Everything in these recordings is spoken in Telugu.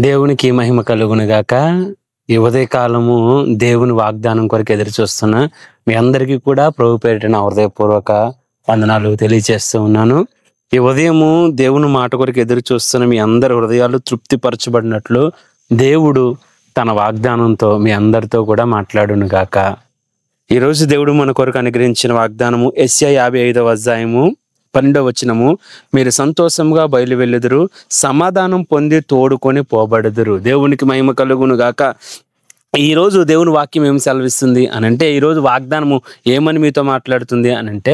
దేవునికి మహిమ కలుగునుగాక. ఈ ఉదయకాలము దేవుని వాగ్దానం కొరకు ఎదురు చూస్తున్న మీ అందరికీ కూడా ప్రభు పేరిట నా హృదయపూర్వక వందనాలు తెలియజేస్తూ ఉన్నాను. ఈ ఉదయము దేవుని మాట కొరకు ఎదురు చూస్తున్న మీ అందరి హృదయాలు తృప్తిపరచబడినట్లు దేవుడు తన వాగ్దానంతో మీ అందరితో కూడా మాట్లాడునుగాక. ఈరోజు దేవుడు మన కొరకు అనుగ్రహించిన వాగ్దానము యెషయా 55వ అధ్యాయము 12వ వచనము, మీరు సంతోషంగా బయలు వెళ్ళుదురు, సమాధానం పొంది తోడుకొని పోబడుదురు. దేవునికి మహిమ కలుగును గాక. ఈరోజు దేవుని వాక్యం ఏమి సెలవిస్తుంది అనంటే, ఈరోజు వాగ్దానము ఏమని మీతో మాట్లాడుతుంది అనంటే,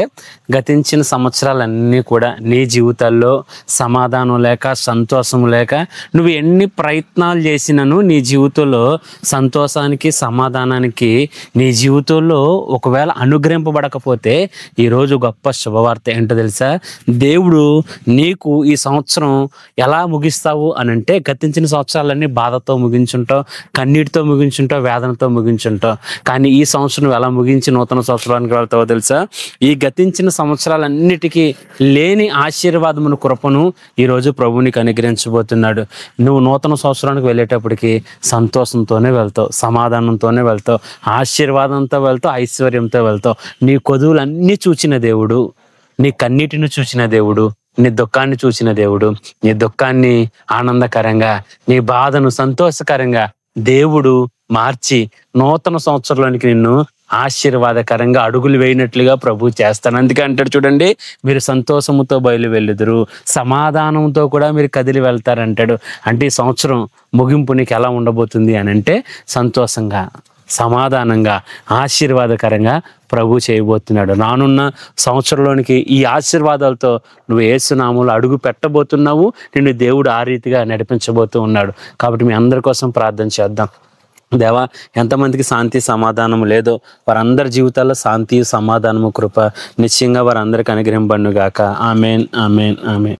గతించిన సంవత్సరాలన్నీ కూడా నీ జీవితాల్లో సమాధానం లేక, సంతోషం లేక, నువ్వు ఎన్ని ప్రయత్నాలు చేసినను నీ జీవితంలో సంతోషానికి, సమాధానానికి నీ జీవితంలో ఒకవేళ అనుగ్రహింపబడకపోతే, ఈరోజు గొప్ప శుభవార్త ఏంటో తెలుసా? దేవుడు నీకు ఈ సంవత్సరం ఎలా ముగిస్తావు అనంటే, గతించిన సంవత్సరాలన్నీ బాధతో ముగించుంటావు, కన్నీటితో ముగించుంటావు, వేదనతో ముగించుంటావు. కానీ ఈ సంవత్సరం ఎలా ముగించి నూతన సంవత్సరానికి వెళ్తావో తెలుసా? ఈ గతించిన సంవత్సరాలన్నిటికీ లేని ఆశీర్వాదమును, కృపను ఈరోజు ప్రభువు నీకు అనుగ్రహించబోతున్నాడు. నువ్వు నూతన సంవత్సరానికి వెళ్ళేటప్పటికి సంతోషంతోనే వెళ్తావు, సమాధానంతోనే వెళ్తావు, ఆశీర్వాదంతో వెళ్తావు, ఐశ్వర్యంతో వెళ్తావు. నీ కొదువులన్నీ చూచిన దేవుడు, నీ కన్నీటిని చూసిన దేవుడు, నీ దుఃఖాన్ని చూసిన దేవుడు, నీ దుఃఖాన్ని ఆనందకరంగా, నీ బాధను సంతోషకరంగా దేవుడు మార్చి నూతన సంవత్సరంలోనికి నిన్ను ఆశీర్వాదకరంగా అడుగులు వేయినట్లుగా ప్రభు చేస్తాను. అందుకే అంటాడు చూడండి, మీరు సంతోషముతో బయలు వెళ్ళుదురు, సమాధానంతో కూడా మీరు కదిలి వెళ్తారంటాడు. అంటే ఈ సంవత్సరం ముగింపు నీకు ఎలా ఉండబోతుంది అని అంటే, సంతోషంగా, సమాధానంగా, ఆశీర్వాదకరంగా ప్రభు చేయబోతున్నాడు. రానున్న సంవత్సరంలోనికి ఈ ఆశీర్వాదాలతో నువ్వు యేసు నామములో అడుగు పెట్టబోతున్నావు. నిన్ను దేవుడు ఆ రీతిగా నడిపించబోతూ ఉన్నాడు. కాబట్టి మీ అందరి కోసం ప్రార్థన చేద్దాం. దేవా, ఎంతమందికి శాంతి సమాధానం లేదో వారందరి జీవితాల్లో శాంతి, సమాధానము, కృప నిశ్చయంగా వారందరికీ అనుగ్రహింపబడును గాక. ఆమేన్, ఆమేన్, ఆమేన్.